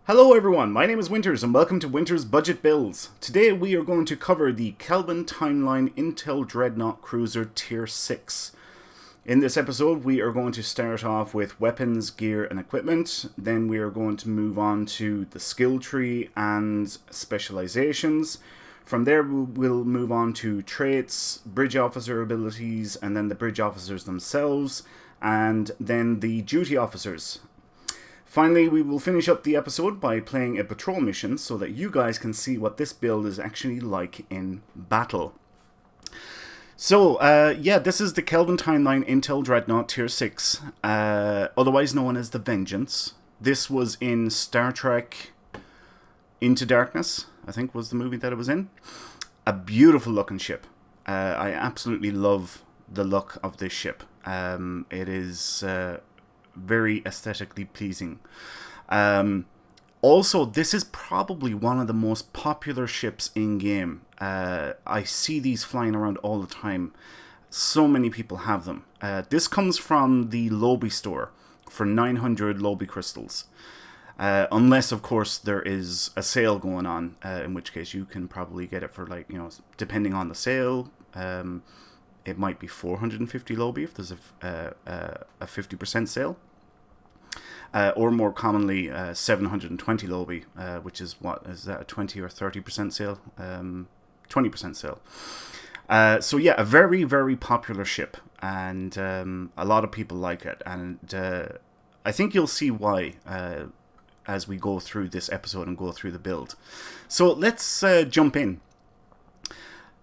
Hello everyone, my name is Winters and welcome to Winters Budget Builds. Today we are going to cover the Kelvin Timeline Intel Dreadnought Cruiser Tier 6. In this episode we are going to start off with weapons, gear and equipment, then we are going to move on to the skill tree and specializations. From there we'll move on to traits, bridge officer abilities, and then the bridge officers themselves, and then the duty officers. Finally, we will finish up the episode by playing a patrol mission so that you guys can see what this build is actually like in battle. So, this is the Kelvin Timeline Intel Dreadnought Tier 6, otherwise known as the Vengeance. This was in Star Trek Into Darkness, I think was the movie that it was in. A beautiful looking ship. I absolutely love the look of this ship. It is very aesthetically pleasing. Also, this is probably one of the most popular ships in game. I see these flying around all the time. So many people have them. This comes from the Lobby store for 900 Lobby crystals. Unless, of course, there is a sale going on, in which case you can probably get it for, like, you know, depending on the sale, it might be 450 Lobby if there's a 50% sale. Or more commonly, 720 Lobby, which is, what, is that a 20 or 30% sale? 20% sale. So yeah, a very, very popular ship, and a lot of people like it, and I think you'll see why as we go through this episode and go through the build. So let's jump in.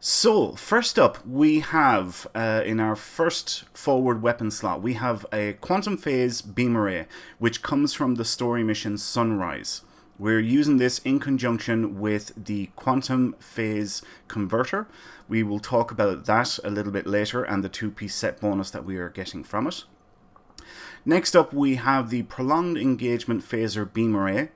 So, first up, we have, in our first forward weapon slot, we have a Quantum Phase Beam Array, which comes from the story mission Sunrise. We're using this in conjunction with the Quantum Phase Converter. We will talk about that a little bit later, and the 2-piece set bonus that we are getting from it. Next up, we have the Prolonged Engagement Phaser Beam Array.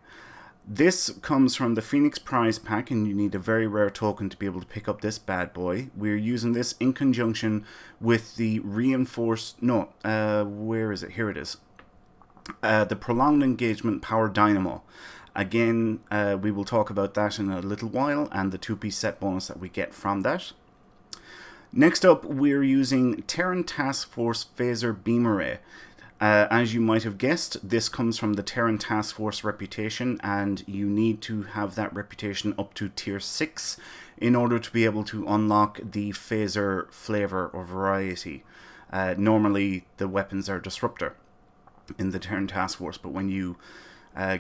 This comes from the Phoenix Prize Pack, and you need a very rare token to be able to pick up this bad boy. We're using this in conjunction with the reinforced... where is it? Here it is. The Prolonged Engagement Power Dynamo. Again, we will talk about that in a little while, and the 2-piece set bonus that we get from that. Next up, we're using Terran Task Force Phaser Beam Array. As you might have guessed, this comes from the Terran Task Force reputation, and you need to have that reputation up to Tier 6 in order to be able to unlock the phaser flavor or variety. Normally, the weapons are Disruptor in the Terran Task Force, but when you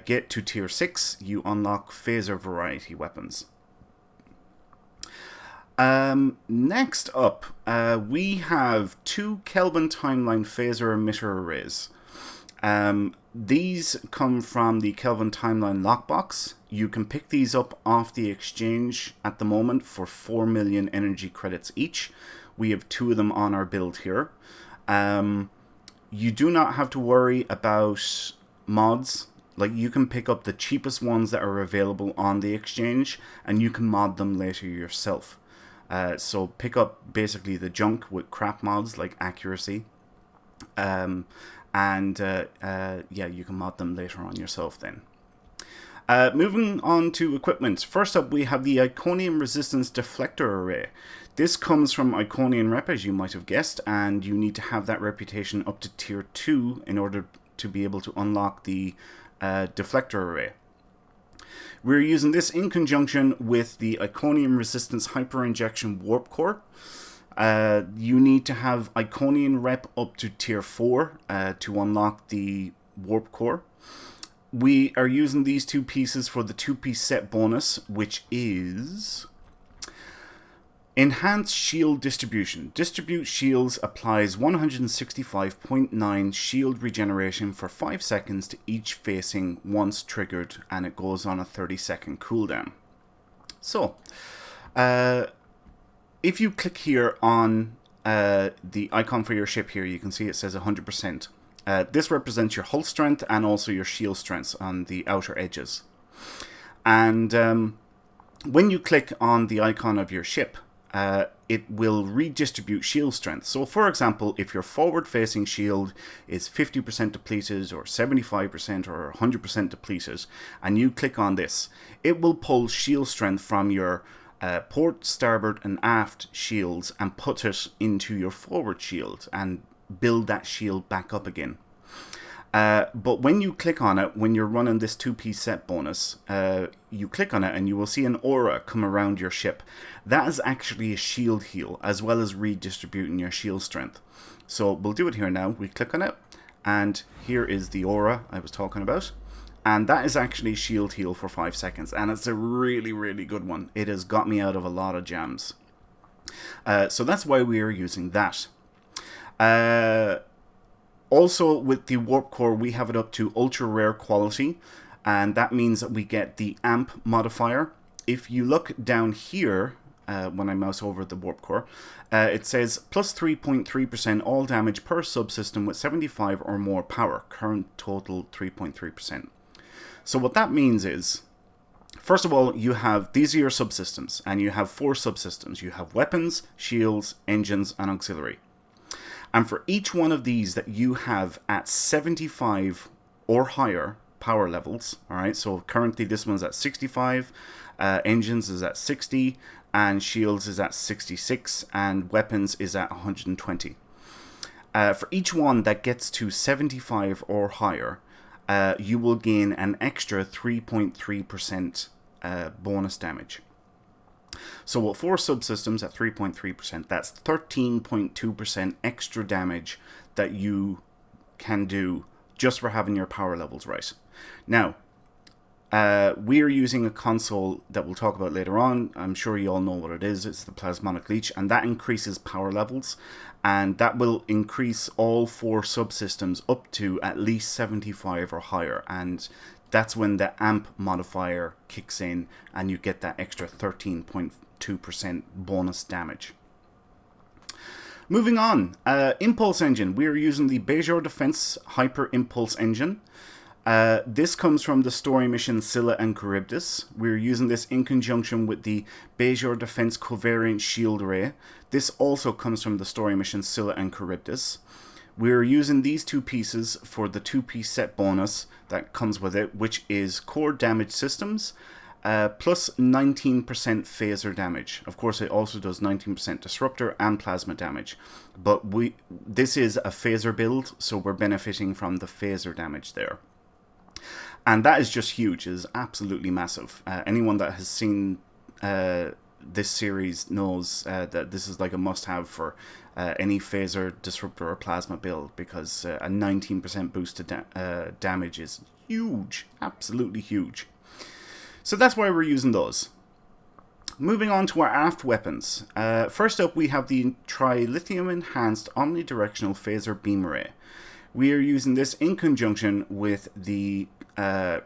get to Tier 6, you unlock phaser variety weapons. Next up, we have 2 Kelvin Timeline Phaser Emitter Arrays. These come from the Kelvin Timeline Lockbox. You can pick these up off the exchange at the moment for 4 million energy credits each. We have 2 of them on our build here. You do not have to worry about mods. Like, you can pick up the cheapest ones that are available on the exchange, and you can mod them later yourself. So pick up basically the junk with crap mods like accuracy, you can mod them later on yourself then. Moving on to equipment. First up, we have the Iconium Resistance Deflector Array. This comes from Iconian Rep, as you might have guessed, and you need to have that reputation up to Tier 2 in order to be able to unlock the Deflector Array. We're using this in conjunction with the Iconium Resistance Hyper Injection Warp Core. You need to have Iconian Rep up to Tier 4 to unlock the Warp Core. We are using these 2 pieces for the 2-piece set bonus, which is Enhanced Shield Distribution. Distribute Shields applies 165.9 shield regeneration for 5 seconds to each facing once triggered, and it goes on a 30-second cooldown. So, if you click here on the icon for your ship here, you can see it says 100%. This represents your hull strength and also your shield strengths on the outer edges. And when you click on the icon of your ship, it will redistribute shield strength. So for example, if your forward facing shield is 50% depleted or 75% or 100% depleted, and you click on this, it will pull shield strength from your port, starboard and aft shields and put it into your forward shield and build that shield back up again. But when you click on it, when you're running this 2-piece set bonus, you click on it and you will see an aura come around your ship. That is actually a shield heal, as well as redistributing your shield strength. So we'll do it here now. We click on it, and here is the aura I was talking about. And that is actually shield heal for 5 seconds, and it's a really, really good one. It has got me out of a lot of jams. So that's why we are using that. Also, with the warp core, we have it up to ultra rare quality, and that means that we get the amp modifier. If you look down here, when I mouse over the warp core, it says plus 3.3% all damage per subsystem with 75 or more power. Current total 3.3%. So what that means is, first of all, you have, these are your subsystems, and you have 4 subsystems. You have weapons, shields, engines, and auxiliary. And for each one of these that you have at 75 or higher power levels, alright, so currently this one's at 65, engines is at 60, and shields is at 66, and weapons is at 120. For each one that gets to 75 or higher, you will gain an extra 3.3% bonus damage. So with 4 subsystems at 3.3%, that's 13.2% extra damage that you can do just for having your power levels right. Now, we are using a console that we'll talk about later on. I'm sure you all know what it is. It's the Plasmonic Leech, and that increases power levels, and that will increase all 4 subsystems up to at least 75 or higher, and that's when the amp modifier kicks in and you get that extra 13.2% bonus damage. Moving on, Impulse Engine. We are using the Bajor Defense Hyper Impulse Engine. This comes from the story mission Scylla and Charybdis. We're using this in conjunction with the Bajor Defense Covariant Shield Array. This also comes from the story mission Scylla and Charybdis. We're using these 2 pieces for the 2-piece set bonus that comes with it, which is core damage systems, plus 19% phaser damage. Of course, it also does 19% disruptor and plasma damage. But this is a phaser build, so we're benefiting from the phaser damage there. And that is just huge. It is absolutely massive. Anyone that has seen this series knows that this is like a must-have for any phaser, disruptor, or plasma build, because a 19% boost to damage is huge, absolutely huge. So that's why we're using those. Moving on to our aft weapons. First up, we have the Trilithium Enhanced Omnidirectional Phaser Beam Array. We are using this in conjunction with the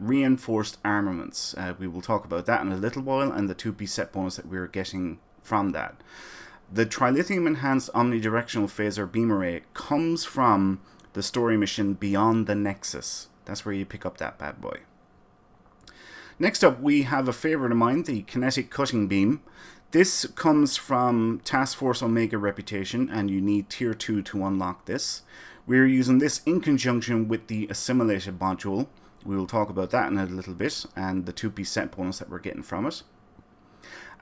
reinforced armaments. We will talk about that in a little while, and the 2-piece set bonus that we're getting from that. The Trilithium Enhanced Omnidirectional Phaser Beam Array comes from the story mission Beyond the Nexus. That's where you pick up that bad boy. Next up, we have a favourite of mine, the Kinetic Cutting Beam. This comes from Task Force Omega Reputation, and you need Tier 2 to unlock this. We're using this in conjunction with the Assimilated module. We will talk about that in a little bit, and the 2-piece set bonus that we're getting from it.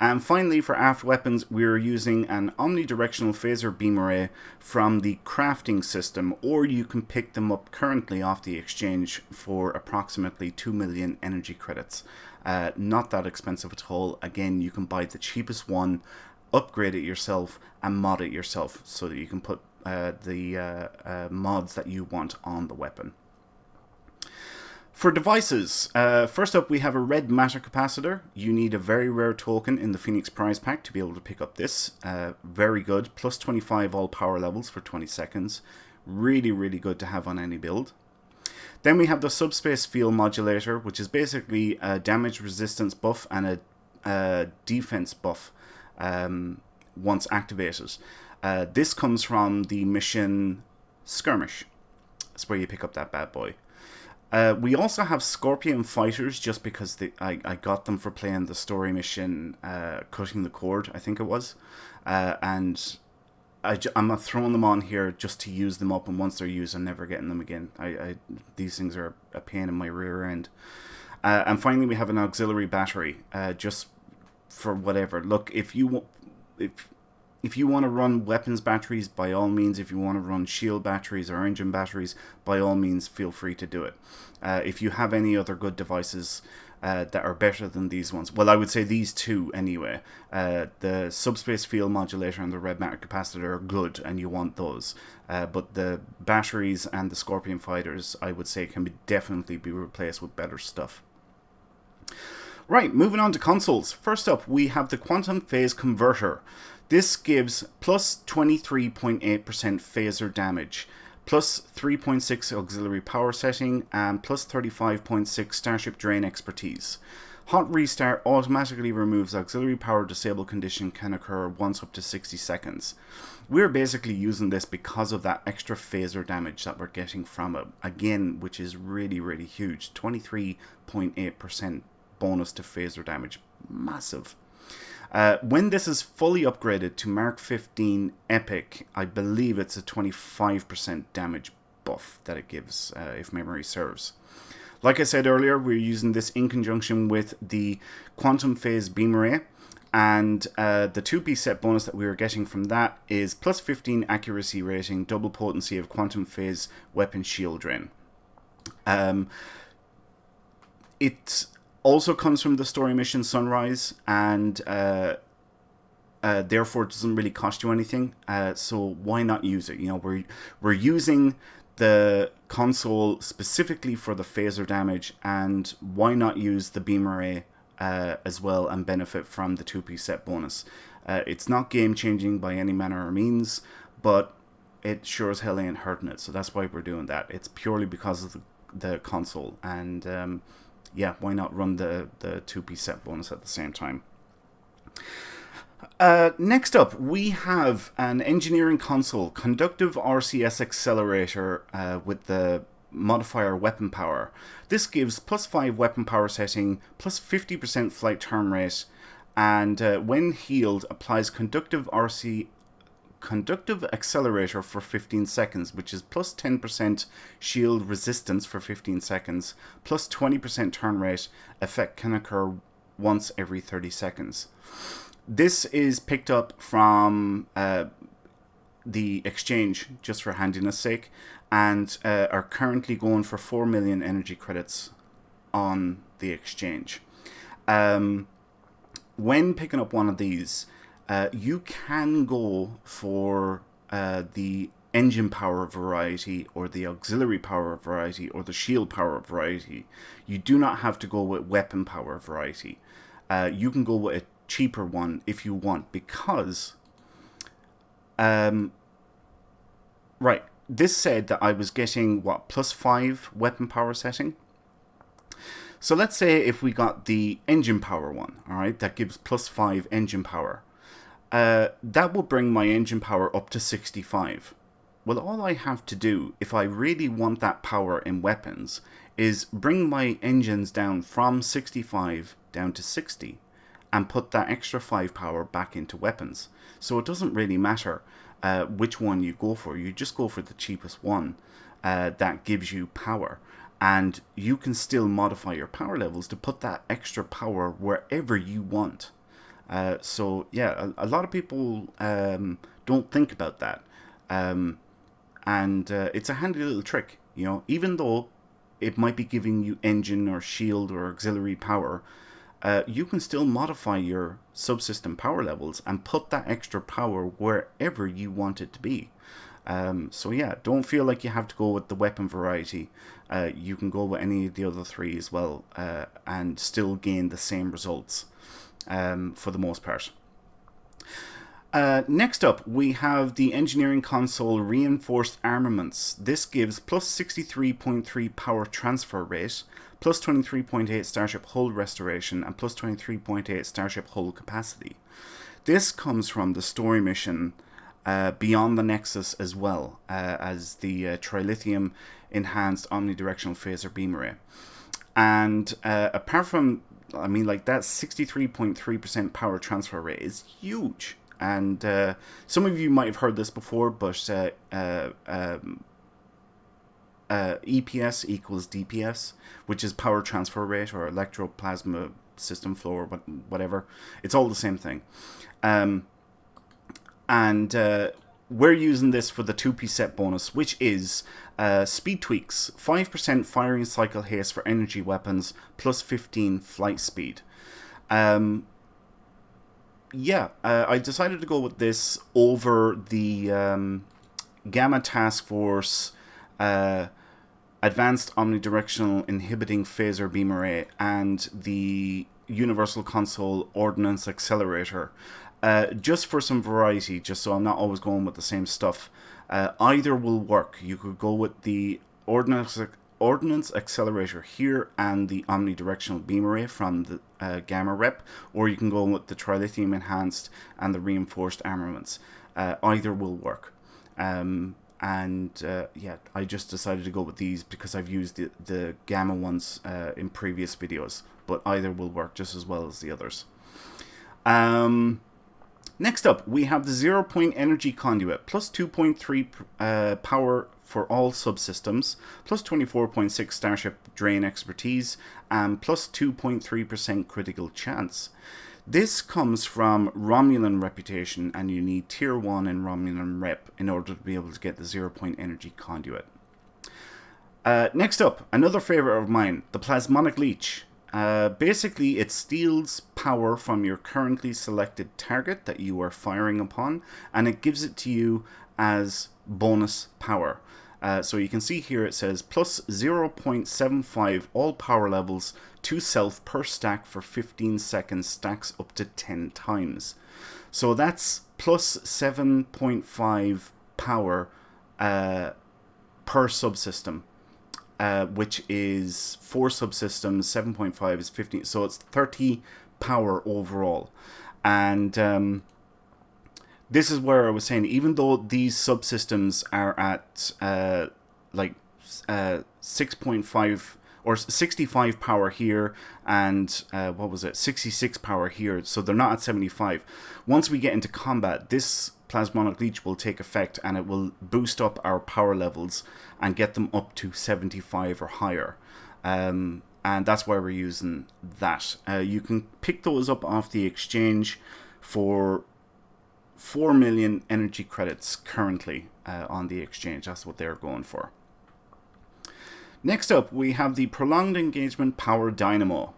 And finally, for aft weapons, we're using an omnidirectional phaser beam array from the crafting system, or you can pick them up currently off the exchange for approximately 2 million energy credits. Not that expensive at all. Again, you can buy the cheapest one, upgrade it yourself, and mod it yourself so that you can put the mods that you want on the weapon. For devices, first up we have a red matter capacitor. You need a very rare token in the Phoenix prize pack to be able to pick up this. Very good, plus 25 all power levels for 20 seconds. Really, really good to have on any build. Then we have the subspace field modulator, which is basically a damage resistance buff and a defense buff once activated. This comes from the mission Skirmish. That's where you pick up that bad boy. We also have Scorpion fighters, just because I got them for playing the story mission, Cutting the Cord, I think it was. And I'm not throwing them on here just to use them up, and once they're used, I'm never getting them again. These things are a pain in my rear end. And finally, we have an auxiliary battery, just for whatever. Look, if you want to run weapons batteries, by all means. If you want to run shield batteries or engine batteries, by all means, feel free to do it. If you have any other good devices that are better than these ones, well, I would say these two anyway. The subspace field modulator and the red matter capacitor are good, and you want those. But the batteries and the Scorpion fighters, I would say, can definitely be replaced with better stuff. Right, moving on to consoles. First up, we have the Quantum Phase Converter. This gives plus 23.8% phaser damage, plus 3.6 auxiliary power setting, and plus 35.6 starship drain expertise. Hot restart automatically removes auxiliary power disable condition can occur once up to 60 seconds. We're basically using this because of that extra phaser damage that we're getting from it, again, which is really, really huge. 23.8% bonus to phaser damage. Massive. When this is fully upgraded to Mark 15 Epic, I believe it's a 25% damage buff that it gives, if memory serves. Like I said earlier, we're using this in conjunction with the Quantum Phase Beam Array, and the 2-piece set bonus that we were getting from that is plus 15 accuracy rating, double potency of Quantum Phase Weapon Shield Drain. It also comes from the story mission Sunrise, and therefore it doesn't really cost you anything. So why not use it? You know, we're using the console specifically for the phaser damage, and why not use the beam array as well and benefit from the 2-piece set bonus? It's not game changing by any manner or means, but it sure as hell ain't hurting it. So that's why we're doing that. It's purely because of the console, and yeah, why not run the 2-piece set bonus at the same time? Next up, we have an engineering console, conductive RCS accelerator with the modifier weapon power. This gives plus 5 weapon power setting, plus 50% flight turn rate, and when healed, applies conductive accelerator for 15 seconds, which is plus 10% shield resistance for 15 seconds, plus 20% turn rate. Effect can occur once every 30 seconds. This is picked up from the exchange, just for handiness sake, and are currently going for 4 million energy credits on the exchange. When picking up one of these, you can go for the engine power variety, or the auxiliary power variety, or the shield power variety. You do not have to go with weapon power variety. You can go with a cheaper one if you want, because right, this said that I was getting what, plus 5 weapon power setting. So let's say if we got the engine power one, all right, that gives plus 5 engine power. That will bring my engine power up to 65. Well, all I have to do, if I really want that power in weapons, is bring my engines down from 65 down to 60, and put that extra 5 power back into weapons. So it doesn't really matter which one you go for. You just go for the cheapest one that gives you power. And you can still modify your power levels to put that extra power wherever you want. So yeah, a lot of people don't think about that. And it's a handy little trick, you know, even though it might be giving you engine or shield or auxiliary power, you can still modify your subsystem power levels and put that extra power wherever you want it to be. So yeah, don't feel like you have to go with the weapon variety. You can go with any of the other 3 as well, and still gain the same results for the most part. Next up, we have the engineering console reinforced armaments. This gives plus 63.3 power transfer rate, plus 23.8 starship hull restoration, and plus 23.8 starship hull capacity. This comes from the story mission beyond the Nexus as well, as the trilithium enhanced omnidirectional phaser beam array. And apart from, I mean, like, that 63.3% power transfer rate is huge. And some of you might have heard this before, but EPS equals DPS, which is power transfer rate or electroplasma system flow or whatever. It's all the same thing. We're using this for the 2-piece set bonus, which is speed tweaks, 5% firing cycle haste for energy weapons, plus 15 flight speed. I decided to go with this over the Gamma Task Force Advanced Omnidirectional Inhibiting Phaser Beam Array and the Universal Console Ordnance Accelerator. Just for some variety, just so I'm not always going with the same stuff. Either will work. You could go with the Ordnance Accelerator here and the Omnidirectional Beam Array from the Gamma Rep, or you can go with the Trilithium Enhanced and the Reinforced Armaments. Either will work. I just decided to go with these because I've used the Gamma ones in previous videos, but either will work just as well as the others. Next up, we have the 0-point energy conduit, plus 2.3 power for all subsystems, plus 24.6 starship drain expertise, and plus 2.3% critical chance. This comes from Romulan reputation, and you need tier 1 in Romulan rep in order to be able to get the 0-point energy conduit. Next up, another favorite of mine, the Plasmonic Leech. Basically, it steals power from your currently selected target that you are firing upon, and it gives it to you as bonus power. So you can see here it says plus 0.75 all power levels to self per stack for 15 seconds, stacks up to 10 times. So that's plus 7.5 power per subsystem. Which is 4 subsystems, 7.5 is 15, so it's 30 power overall. And this is where I was saying, even though these subsystems are at 6.5 or 65 power here, and 66 power here, so they're not at 75. Once we get into combat, this Plasmonic Leech will take effect and it will boost up our power levels and get them up to 75 or higher. And that's why we're using that. You can pick those up off the exchange for 4 million energy credits currently on the exchange. That's what they're going for. Next up, we have the Prolonged Engagement Power Dynamo.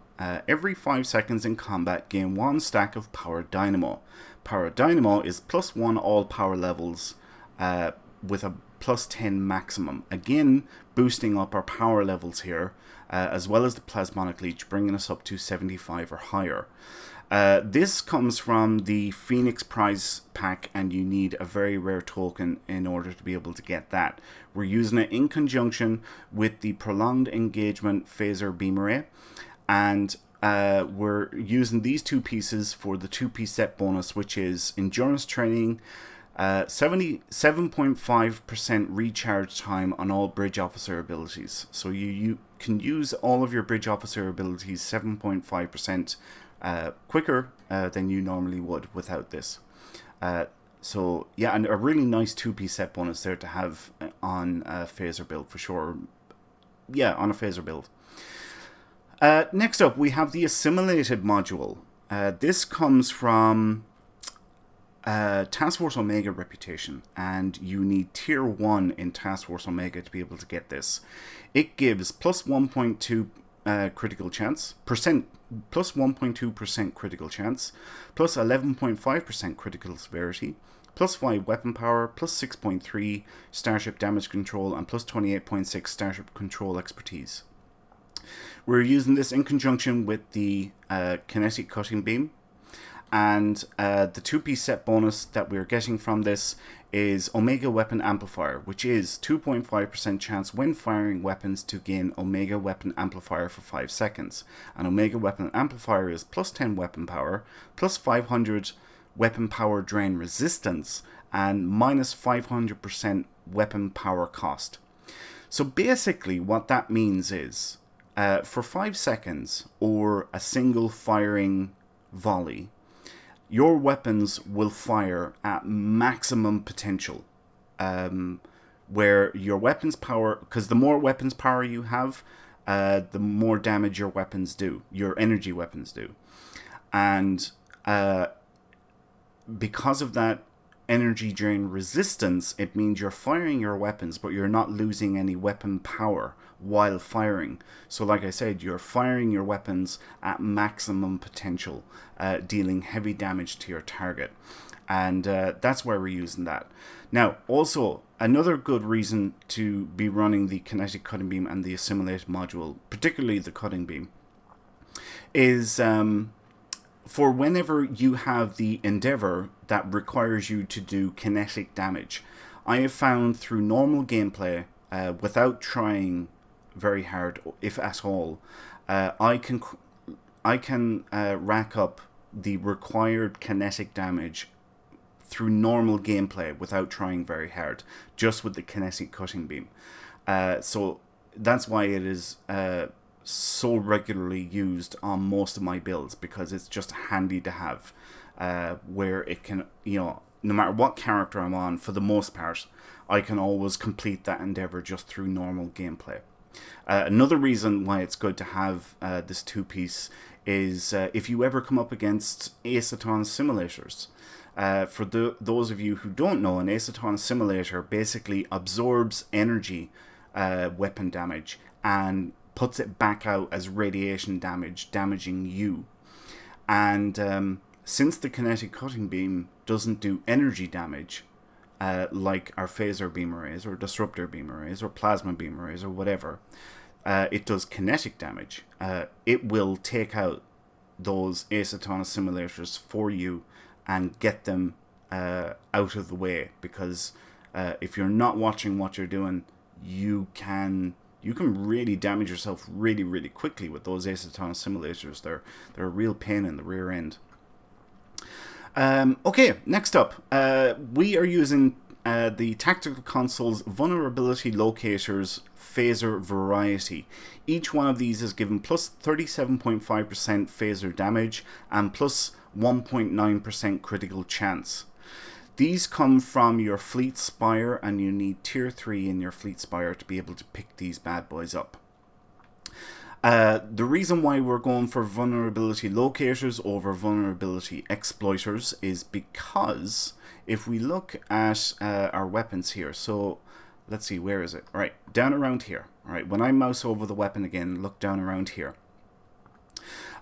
Every 5 seconds in combat, gain 1 stack of Power Dynamo. Power Dynamo is plus 1 all power levels with a plus 10 maximum. Again, boosting up our power levels here, as well as the Plasmonic Leech, bringing us up to 75 or higher. This comes from the Phoenix Prize pack, and you need a very rare token in order to be able to get that. We're using it in conjunction with the Prolonged Engagement Phaser Beam Array, and we're using these 2 pieces for the 2-piece set bonus, which is Endurance Training, 77.5% recharge time on all Bridge Officer abilities. So you can use all of your Bridge Officer abilities 7.5% quicker than you normally would without this. So yeah, and a really nice 2-piece set bonus there to have on a phaser build for sure. Yeah, on a phaser build. Next up, we have the Assimilated module. This comes from Task Force Omega reputation, and you need tier 1 in Task Force Omega to be able to get this. It gives plus 1.2 critical chance, plus 1.2% critical chance, plus 11.5% critical severity, plus 5 weapon power, plus 6.3 starship damage control, and plus 28.6 starship control expertise. We're using this in conjunction with the kinetic cutting beam, and the 2-piece set bonus that we're getting from this is Omega Weapon Amplifier, which is 2.5% chance when firing weapons to gain Omega Weapon Amplifier for 5 seconds. And Omega Weapon Amplifier is plus 10 weapon power, plus 500 weapon power drain resistance, and minus 500% weapon power cost. So basically what that means is for 5 seconds or a single firing volley, your weapons will fire at maximum potential. Where your weapons power, because the more weapons power you have, the more damage your weapons do, your energy weapons do. And because of that energy drain resistance, it means you're firing your weapons, but you're not losing any weapon power while firing. So like I said, you're firing your weapons at maximum potential, dealing heavy damage to your target. And that's why we're using that. Now, also, another good reason to be running the kinetic cutting beam and the assimilated module, particularly the cutting beam, is for whenever you have the endeavor that requires you to do kinetic damage. I have found through normal gameplay, without trying very hard, if at all, I can rack up the required kinetic damage through normal gameplay without trying very hard, just with the kinetic cutting beam. So that's why it is so regularly used on most of my builds, because it's just handy to have, where it can, no matter what character I'm on, for the most part, I can always complete that endeavor just through normal gameplay. Another reason why it's good to have this two-piece is if you ever come up against Ace Attorney simulators. For those of you who don't know, an Ace Attorney simulator basically absorbs energy weapon damage and puts it back out as radiation damage, damaging you. And since the kinetic cutting beam doesn't do energy damage, like our phaser beam arrays or disruptor beam arrays or plasma beam arrays or whatever, it does kinetic damage. It will take out those Ace Attorney simulators for you and get them out of the way, because if you're not watching what you're doing, you can really damage yourself really, really quickly with those Ace Attorney simulators. They're a real pain in the rear end. Okay, next up, we are using the Tactical Console's Vulnerability Locators Phaser Variety. Each one of these is given plus 37.5% phaser damage and plus 1.9% critical chance. These come from your Fleet Spire, and you need tier 3 in your Fleet Spire to be able to pick these bad boys up. The reason why we're going for vulnerability locators over vulnerability exploiters is because if we look at our weapons here, so let's see, where is it? All right, down around here. All right, when I mouse over the weapon again, look down around here.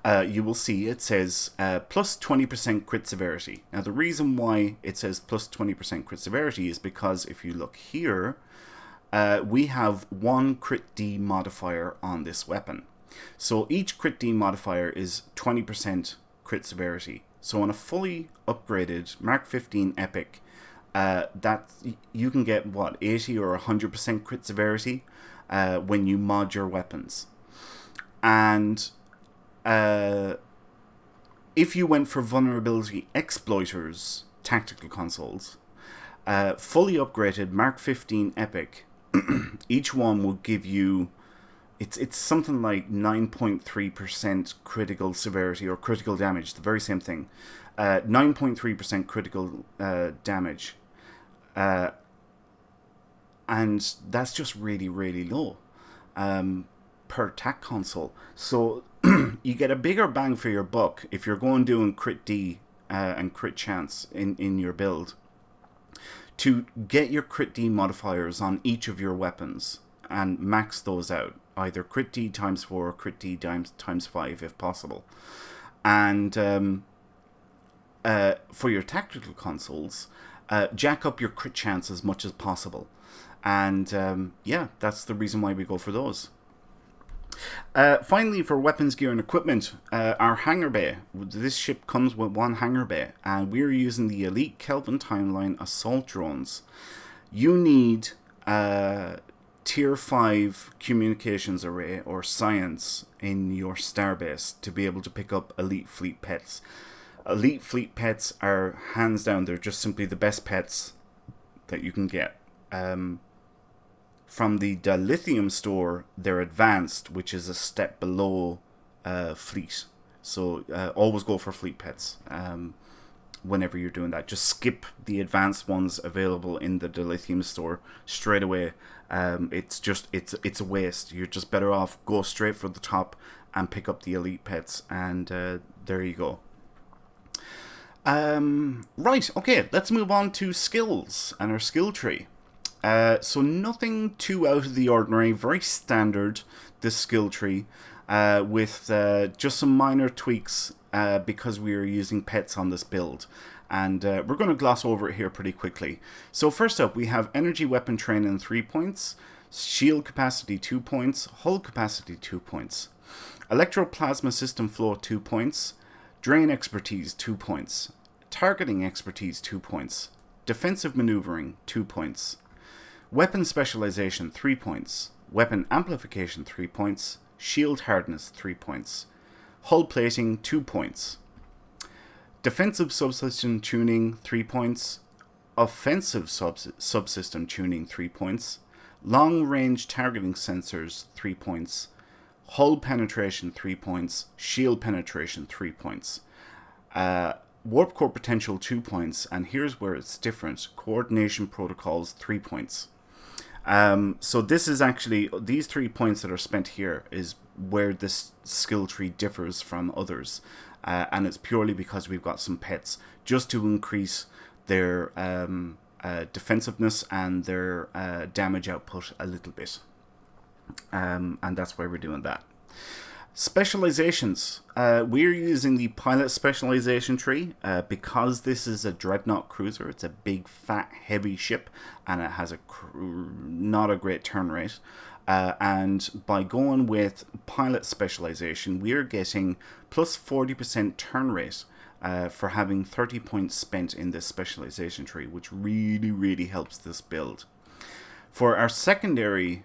You will see it says plus 20% crit severity. Now the reason why it says plus 20% crit severity is because if you look here, we have one crit D modifier on this weapon. So each crit D modifier is 20% crit severity. So on a fully upgraded Mark 15 Epic, that you can get what, 80 or 100% crit severity when you mod your weapons. And if you went for vulnerability exploiters tactical consoles, fully upgraded Mark 15 Epic, each one will give you, it's something like 9.3% critical severity or critical damage, the very same thing. 9.3% critical damage. And that's just really, really low per tac console. So you get a bigger bang for your buck if you're going doing crit D and crit chance in your build, to get your crit D modifiers on each of your weapons and max those out, either crit D times 4 or crit D times 5 if possible. And for your tactical consoles, jack up your crit chance as much as possible. And yeah, that's the reason why we go for those. Finally, for weapons, gear and equipment, our hangar bay. This ship comes with one hangar bay, and we're using the Elite Kelvin Timeline assault drones. You need tier 5 communications array or science in your starbase to be able to pick up elite fleet pets. Elite fleet pets are hands down, they're just simply the best pets that you can get. From the dilithium store, they're advanced, which is a step below fleet. So always go for fleet pets whenever you're doing that. Just skip the advanced ones available in the dilithium store straight away. It's a waste. You're just better off go straight for the top and pick up the elite pets, and there you go. Right, okay, let's move on to skills and our skill tree. So nothing too out of the ordinary, very standard, this skill tree, with just some minor tweaks because we are using pets on this build. And we're going to gloss over it here pretty quickly. So first up, we have energy weapon training 3 points, shield capacity 2 points, hull capacity 2 points, electroplasma system flow 2 points, drain expertise 2 points, targeting expertise 2 points, defensive maneuvering 2 points, weapon specialization 3 points, weapon amplification 3 points, shield hardness 3 points, hull plating 2 points, defensive subsystem tuning 3 points, offensive subsystem tuning 3 points, long range targeting sensors 3 points, hull penetration 3 points, shield penetration 3 points, warp core potential 2 points, and here's where it's different, coordination protocols 3 points. So this is actually, these 3 points that are spent here is where this skill tree differs from others. And it's purely because we've got some pets just to increase their defensiveness and their damage output a little bit. And that's why we're doing that. Specializations. We're using the pilot specialization tree because this is a Dreadnought cruiser. It's a big, fat, heavy ship, and it has not a great turn rate. And by going with pilot specialization, we're getting plus 40% turn rate for having 30 points spent in this specialization tree, which really, really helps this build. For our secondary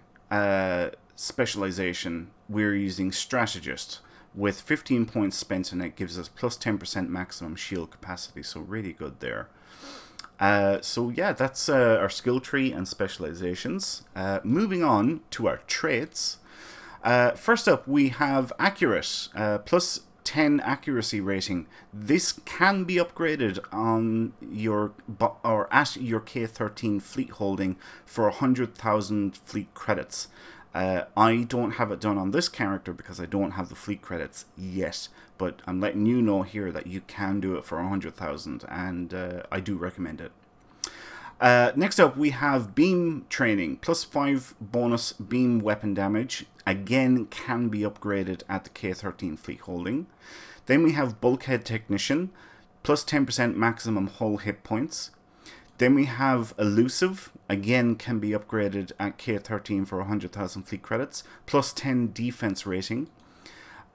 specialization, we're using strategist with 15 points spent, and it gives us plus 10% maximum shield capacity, so really good there. So yeah, that's our skill tree and specializations. Moving on to our traits. First up, we have accurate, plus 10 accuracy rating. This can be upgraded on your at your K13 fleet holding for 100,000 fleet credits. I don't have it done on this character because I don't have the fleet credits yet, but I'm letting you know here that you can do it for 100,000, and I do recommend it. Next up, we have beam training, plus 5 bonus beam weapon damage. Again, can be upgraded at the K13 fleet holding. Then we have bulkhead technician, plus 10% maximum hull hit points. Then we have elusive, again can be upgraded at K13 for 100,000 fleet credits, plus 10 defense rating.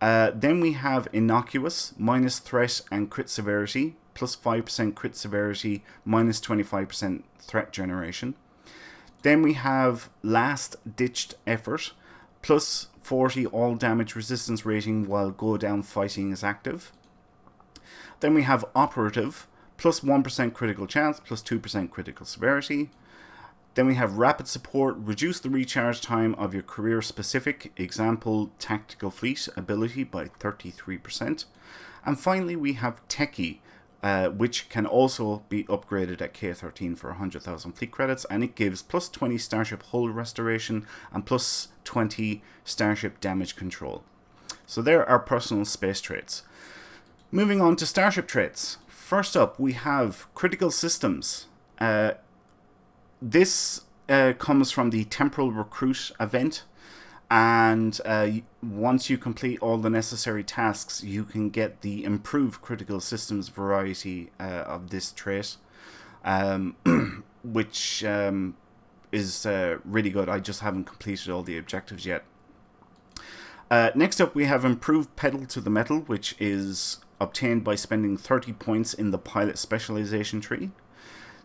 Then we have innocuous, minus threat and crit severity, plus 5% crit severity, minus 25% threat generation. Then we have last ditched effort, plus 40 all damage resistance rating while go down fighting is active. Then we have operative, plus 1% critical chance, plus 2% critical severity. Then we have rapid support, reduce the recharge time of your career specific, example tactical fleet ability by 33%. And finally we have techie, which can also be upgraded at K13 for 100,000 fleet credits, and it gives plus 20 starship hull restoration and plus 20 starship damage control. So there are personal space traits. Moving on to starship traits. First up, we have critical systems. This comes from the Temporal Recruit event, and once you complete all the necessary tasks, you can get the improved critical systems variety of this trait, which is really good. I just haven't completed all the objectives yet. Next up, we have improved pedal to the metal, which is obtained by spending 30 points in the pilot specialization tree.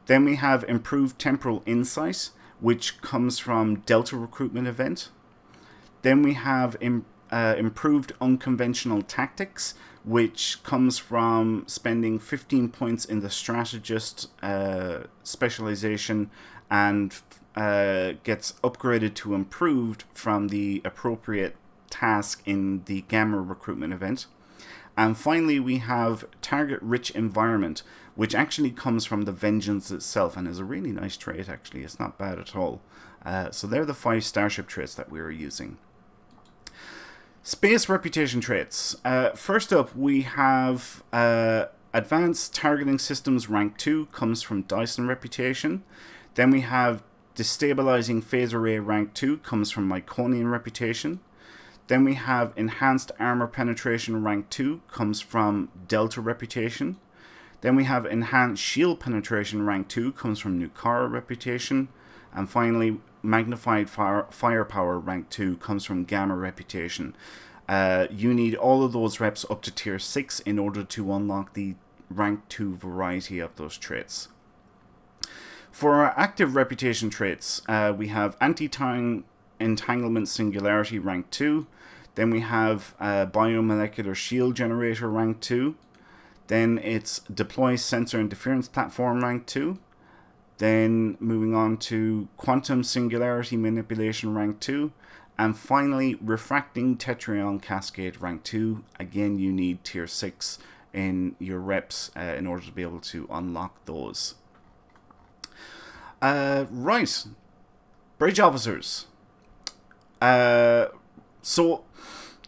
Then we have improved temporal insight, which comes from Delta recruitment event. Then we have improved unconventional tactics, which comes from spending 15 points in the strategist specialization, and gets upgraded to improved from the appropriate task in the Gamma recruitment event. And finally, we have target-rich environment, which actually comes from the Vengeance itself, and is a really nice trait, actually. It's not bad at all. So they're the 5 starship traits that we were using. Space reputation traits. First up, we have Advanced Targeting Systems rank 2, comes from Dyson reputation. Then we have Destabilizing Phase Array rank 2, comes from Myconian reputation. Then we have Enhanced Armor Penetration rank 2, comes from Delta reputation. Then we have Enhanced Shield Penetration rank 2, comes from Nukara reputation. And finally, Magnified Firepower rank 2 comes from Gamma reputation. You need all of those reps up to tier 6 in order to unlock the rank 2 variety of those traits. For our active reputation traits, we have Anti-Time Entanglement Singularity rank 2. Then we have Biomolecular Shield Generator rank 2. Then it's Deploy Sensor Interference Platform rank 2. Then moving on to Quantum Singularity Manipulation rank 2. And finally, Refracting Tetryon Cascade rank 2. Again, you need tier 6 in your reps in order to be able to unlock those. Right. Bridge officers. So,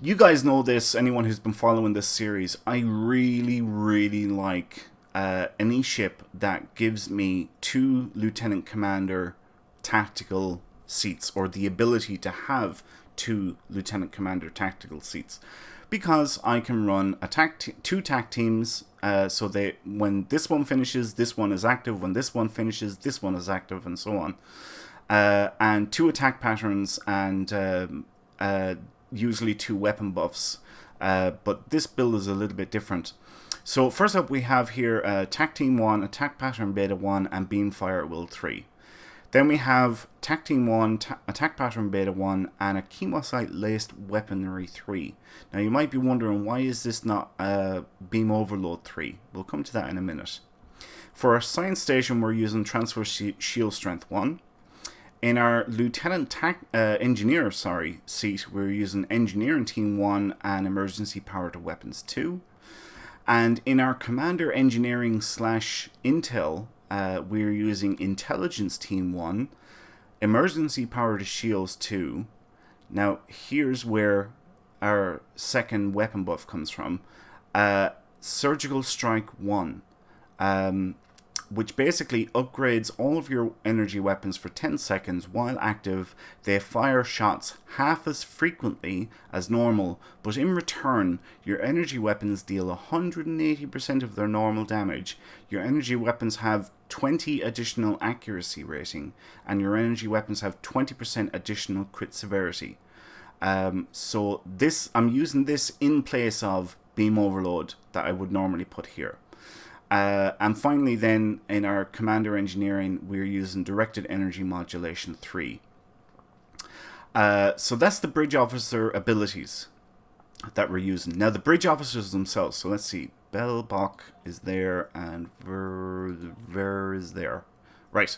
you guys know this, anyone who's been following this series, I really like any ship that gives me 2 Lieutenant Commander tactical seats, or the ability to have 2 Lieutenant Commander tactical seats, because I can run a 2 TAC teams, so they, when this one finishes, this one is active, when this one finishes, this one is active, and so on. And 2 attack patterns, and usually 2 weapon buffs, but this build is a little bit different. So first up, we have here Attack Team 1, Attack Pattern Beta 1, and Beam Fire at Will 3. Then we have Attack Team 1, Attack Pattern Beta 1, and a Chemosite Laced Weaponry 3. Now you might be wondering, why is this not Beam Overload 3? We'll come to that in a minute. For our Science Station, we're using Transfer Shield Strength 1. In our Lieutenant Engineer seat, we're using Engineering Team 1 and Emergency Power to Weapons 2. And in our Commander Engineering / Intel, we're using Intelligence Team 1, Emergency Power to Shields 2. Now, here's where our second weapon buff comes from. Surgical Strike 1. Which basically upgrades all of your energy weapons for 10 seconds while active. They fire shots half as frequently as normal, but in return, your energy weapons deal 180% of their normal damage. Your energy weapons have 20 additional accuracy rating, and your energy weapons have 20% additional crit severity. So this, I'm using this in place of Beam Overload that I would normally put here. And finally then, in our Commander Engineering, we're using Directed Energy Modulation 3. So that's the Bridge Officer abilities that we're using. Now the Bridge Officers themselves, so let's see, Bellbach is there, and Ver is there. Right.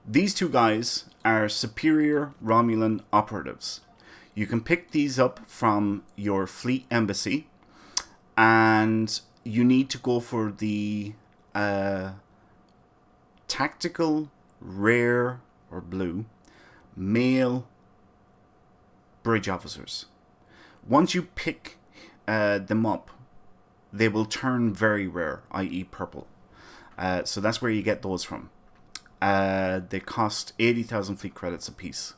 These 2 guys are Superior Romulan Operatives. You can pick these up from your Fleet Embassy, and you need to go for the Tactical Rare or Blue Male Bridge Officers. Once you pick them up, they will turn very rare, i.e. purple. So that's where you get those from. They cost 80,000 fleet credits apiece.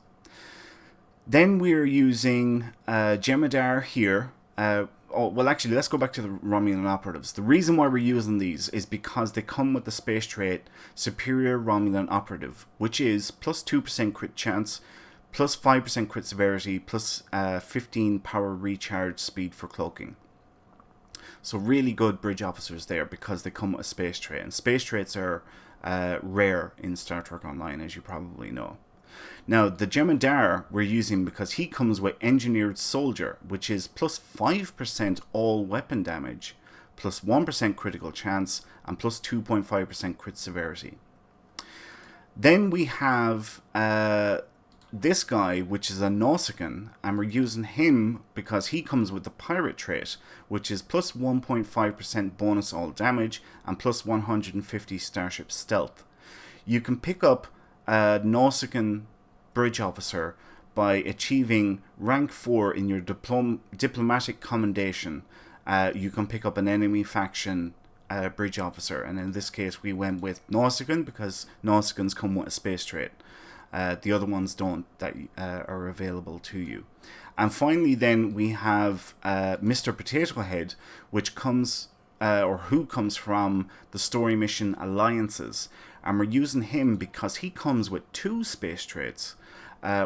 Then we're using Jemadar here. Well, actually, let's go back to the Romulan Operatives. The reason why we're using these is because they come with the space trait Superior Romulan Operative, which is plus 2% crit chance, plus 5% crit severity, plus 15 power recharge speed for cloaking. So really good bridge officers there because they come with a space trait. And space traits are rare in Star Trek Online, as you probably know. Now, the Jem'Hadar we're using because he comes with Engineered Soldier, which is plus 5% all weapon damage, plus 1% critical chance, and plus 2.5% crit severity. Then we have this guy, which is a Nausicaan, and we're using him because he comes with the Pirate trait, which is plus 1.5% bonus all damage, and plus 150 starship stealth. You can pick up a Nausicaan Bridge Officer by achieving rank 4 in your diplomatic commendation. You can pick up an enemy faction Bridge Officer, and in this case we went with Nausicaan because Nausicaans come with a space trait. The other ones don't, that are available to you. And finally then we have Mr. Potato Head, which comes who comes from the story mission Alliances, and we're using him because he comes with 2 space traits,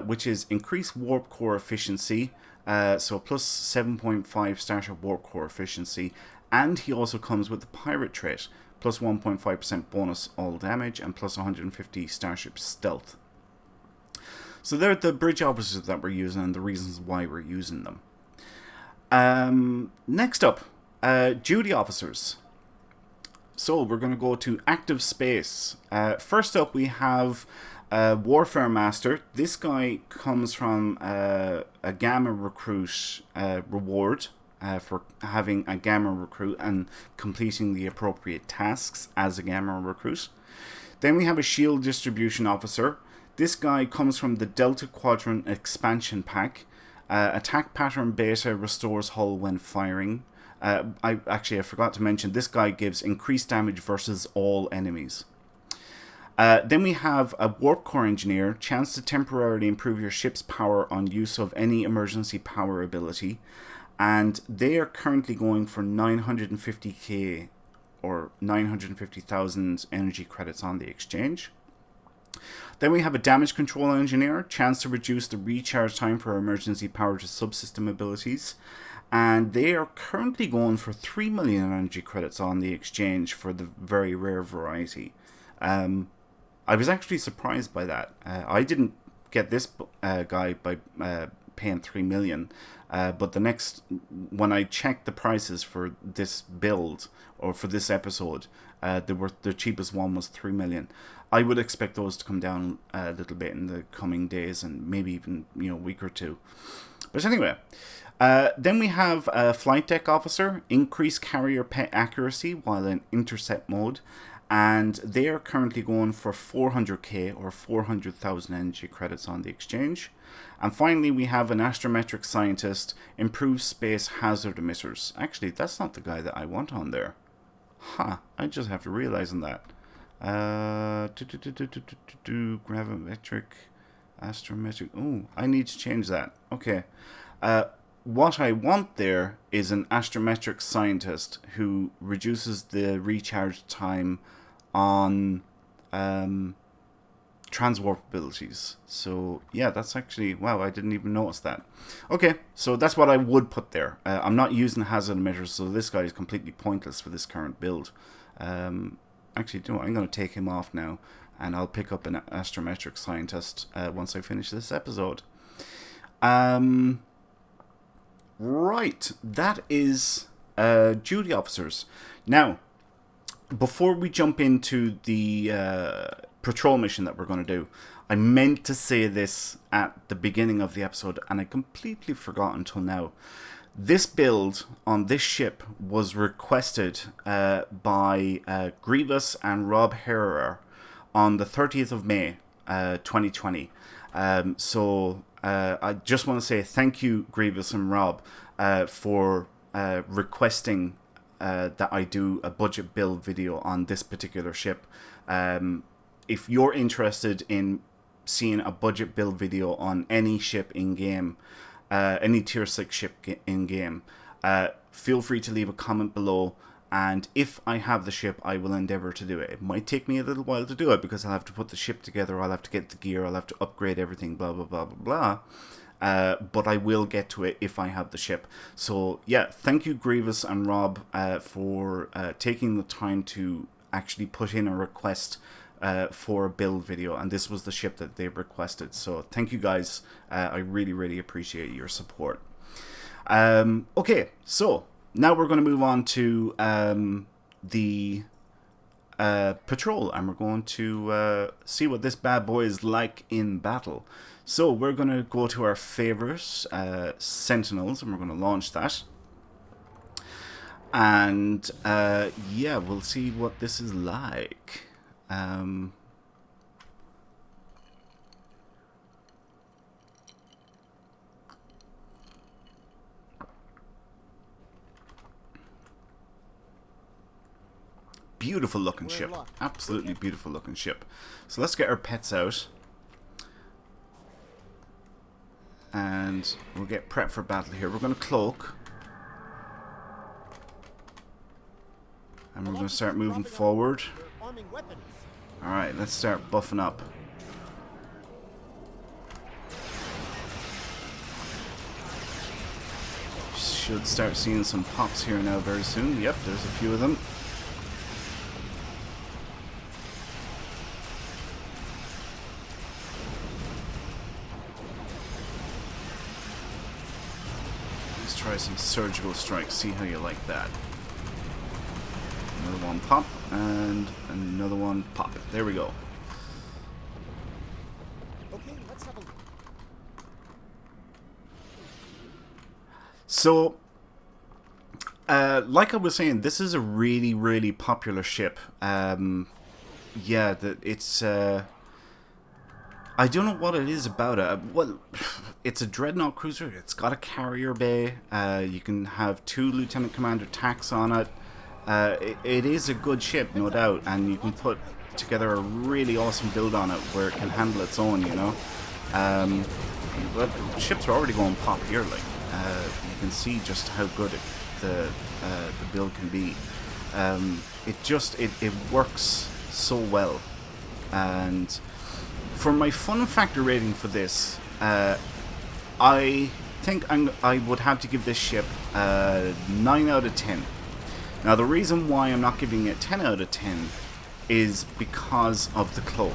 which is increased warp core efficiency, so plus 7.5 starship warp core efficiency, and he also comes with the Pirate trait, plus 1.5% bonus all damage, and plus 150 starship stealth. So they're the bridge officers that we're using and the reasons why we're using them. Next up, duty officers. So we're going to go to active space. First up we have Warfare Master. This guy comes from a Gamma Recruit reward for having a Gamma Recruit and completing the appropriate tasks as a Gamma Recruit. Then we have a Shield Distribution Officer. This guy comes from the Delta Quadrant expansion pack. Attack pattern beta restores hull when firing. I forgot to mention, this guy gives increased damage versus all enemies. Then we have a Warp Core Engineer, chance to temporarily improve your ship's power on use of any emergency power ability. And they are currently going for 950k or 950,000 energy credits on the exchange. Then we have a Damage Control Engineer, chance to reduce the recharge time for emergency power to subsystem abilities. And they are currently going for 3 million energy credits on the exchange for the very rare variety. I was actually surprised by that. I didn't get this guy by paying 3 million. But when I checked the prices for this build, or for this episode, the cheapest one was 3 million. I would expect those to come down a little bit in the coming days and maybe even a week or two. But anyway, then we have a Flight Deck Officer, increased carrier pet accuracy while in intercept mode, and they are currently going for 400k or 400,000 energy credits on the exchange. And finally we have an Astrometric Scientist, improved space hazard emitters. Actually, that's not the guy that I want on there. I just have to realize on that. Gravimetric, astrometric. Oh, I need to change that. Okay. What I want there is an Astrometric Scientist who reduces the recharge time on transwarp abilities. So yeah, that's actually, wow, I didn't even notice that. Okay, so that's what I would put there. I'm not using hazard emitters, so this guy is completely pointless for this current build. Actually, I'm going to take him off now, and I'll pick up an Astrometric Scientist once I finish this episode. Right, that is duty officers. Now, before we jump into the patrol mission that we're going to do, I meant to say this at the beginning of the episode, and I completely forgot until now. This build on this ship was requested by Grievous and Rob Herrera on the 30th of May, 2020. So I just want to say thank you, Grievous and Rob, for requesting that I do a budget build video on this particular ship. If you're interested in seeing a budget build video on any ship in game, any tier 6 ship in game, feel free to leave a comment below, and if I have the ship, I will endeavor to do it. It might take me a little while to do it because I'll have to put the ship together, I'll have to get the gear, I'll have to upgrade everything, blah blah blah blah blah. But I will get to it if I have the ship. So yeah, thank you Grievous and Rob for taking the time to actually put in a request for a build video, and this was the ship that they requested. So thank you guys. I really, really appreciate your support. Okay, so now we're going to move on to the patrol, and we're going to see what this bad boy is like in battle. So we're going to go to our favorite Sentinels, and we're going to launch that. And yeah, we'll see what this is like. Beautiful looking ship. Absolutely beautiful looking ship. So let's get our pets out. And we'll get prepped for battle here. We're going to cloak. And we're going to start moving forward. Alright, let's start buffing up. Should start seeing some pops here now very soon. Yep, there's a few of them. Let's try some surgical strikes, see how you like that. Another one pop, and another one pop. There we go. Okay, let's have a look. So, like I was saying, this is a really, really popular ship. Yeah, it's... I don't know what it is about it. Well, it's a Dreadnought cruiser. It's got a carrier bay. You can have 2 Lieutenant Commander tacks on it. It is a good ship, no doubt, and you can put together a really awesome build on it where it can handle its own, you know. But ships are already going pop here, like you can see just how good the build can be. It works so well, and for my fun factor rating for this, I think I would have to give this ship 9 out of 10. Now, the reason why I'm not giving it 10 out of 10 is because of the cloak.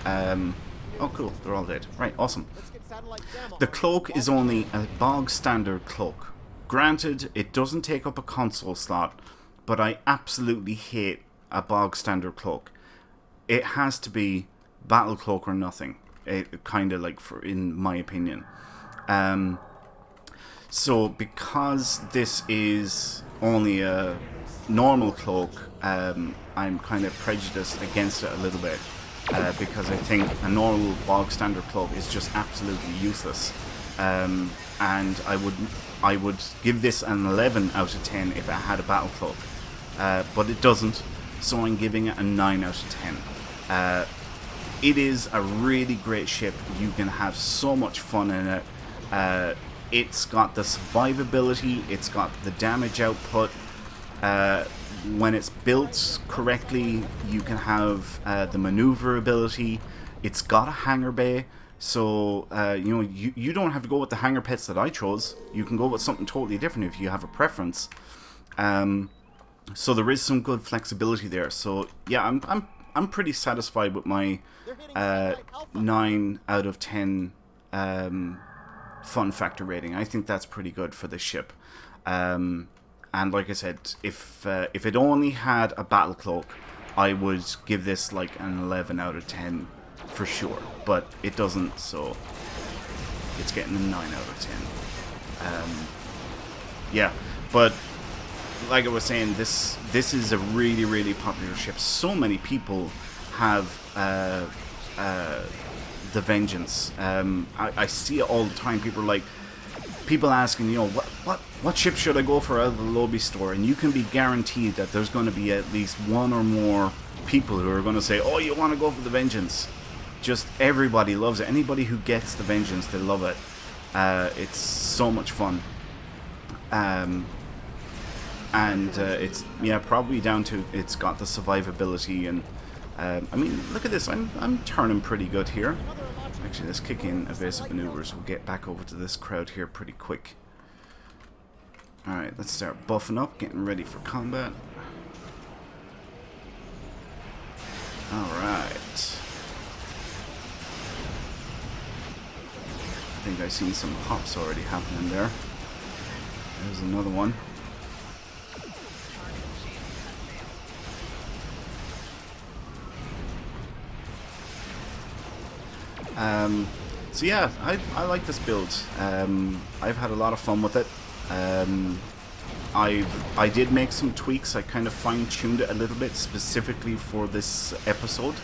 Oh, cool. They're all dead. Right, awesome. The cloak is only a bog standard cloak. Granted, it doesn't take up a console slot, but I absolutely hate a bog standard cloak. It has to be battle cloak or nothing. It kind of like, in my opinion. So, because this is only a normal cloak, I'm kind of prejudiced against it a little bit, because I think a normal bog standard cloak is just absolutely useless, and I would give this an 11 out of 10 if it had a battle cloak, but it doesn't, so I'm giving it a 9 out of 10. It is a really great ship. You can have so much fun in it. It's got the survivability, it's got the damage output. When it's built correctly, you can have the maneuverability. It's got a hangar bay, so you know, you don't have to go with the hangar pets that I chose. You can go with something totally different if you have a preference. So there is some good flexibility there. So yeah, I'm pretty satisfied with my 9 out of 10 fun factor rating. I think that's pretty good for this ship. And like I said, if it only had a battle cloak, I would give this like an 11 out of 10 for sure. But it doesn't, so it's getting a 9 out of 10. Yeah, but like I was saying, this is a really, really popular ship. So many people have the Vengeance. I see it all the time. People asking, you know, what ship should I go for out of the lobby store? And you can be guaranteed that there's going to be at least one or more people who are going to say, oh, you want to go for the Vengeance. Just everybody loves it. Anybody who gets the Vengeance, they love it. It's so much fun. And it's, yeah, probably down to it's got the survivability. And I mean, look at this. I'm turning pretty good here. Actually, let's kick in evasive maneuvers. We'll get back over to this crowd here pretty quick. Alright, let's start buffing up, getting ready for combat. Alright. think I've seen some pops already happening there. There's another one. So yeah, I like this build. I've had a lot of fun with it. I did make some tweaks. I kind of fine-tuned it a little bit specifically for this episode.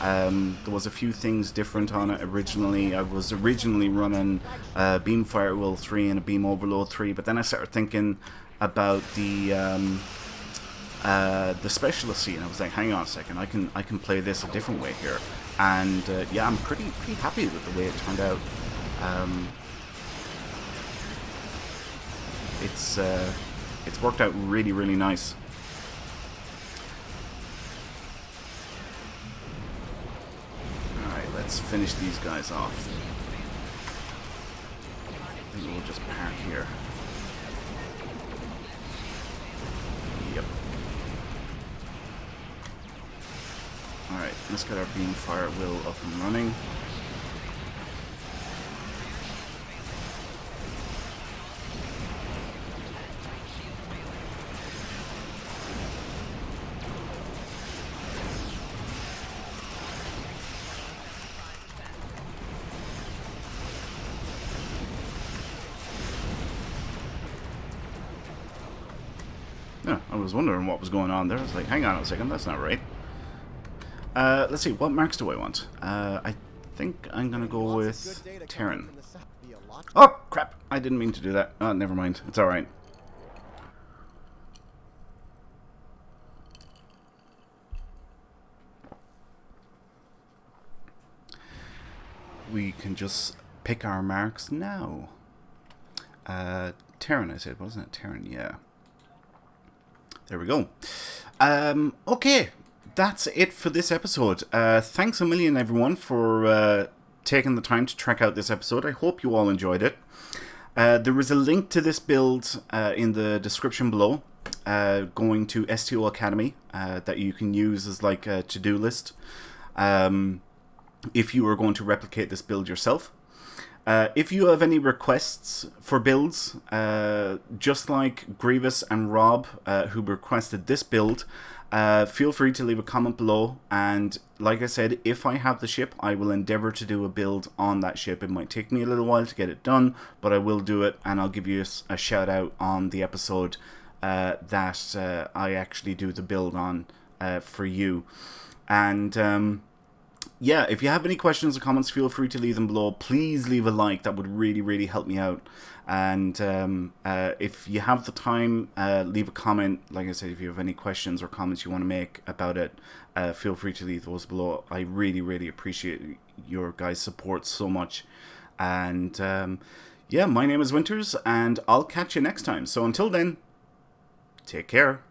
There was a few things different on it originally. I was originally running Beam Firewall 3 and a Beam Overload 3, but then I started thinking about the specialist, and I was like, hang on a second, I can play this a different way here. And yeah, I'm pretty happy with the way it turned out. It's worked out really nice. Alright, let's finish these guys off. I think we'll just park here. Yep. Alright, let's get our beam fire wheel up and running. Yeah, I was wondering what was going on there. I was like, hang on a second, that's not right. Let's see, what marks do I want? I think I'm gonna go with Terran. Oh, crap! I didn't mean to do that. Oh, never mind. It's alright. We can just pick our marks now. Terran, I said, wasn't it? Terran, yeah. There we go. Okay. That's it for this episode. Thanks a million, everyone, for taking the time to check out this episode. I hope you all enjoyed it. There is a link to this build in the description below, going to STO Academy, that you can use as like a to-do list if you are going to replicate this build yourself. If you have any requests for builds, just like Grievous and Rob, who requested this build, feel free to leave a comment below, and like I said, if I have the ship, I will endeavour to do a build on that ship. It might take me a little while to get it done, but I will do it, and I'll give you a shout out on the episode that I actually do the build on for you. And yeah, if you have any questions or comments, feel free to leave them below. Please leave a like. That would really help me out. And if you have the time, leave a comment. Like I said, if you have any questions or comments you want to make about it, feel free to leave those below. I really appreciate your guys' support so much. And yeah, my name is Winters, and I'll catch you next time. So until then, take care.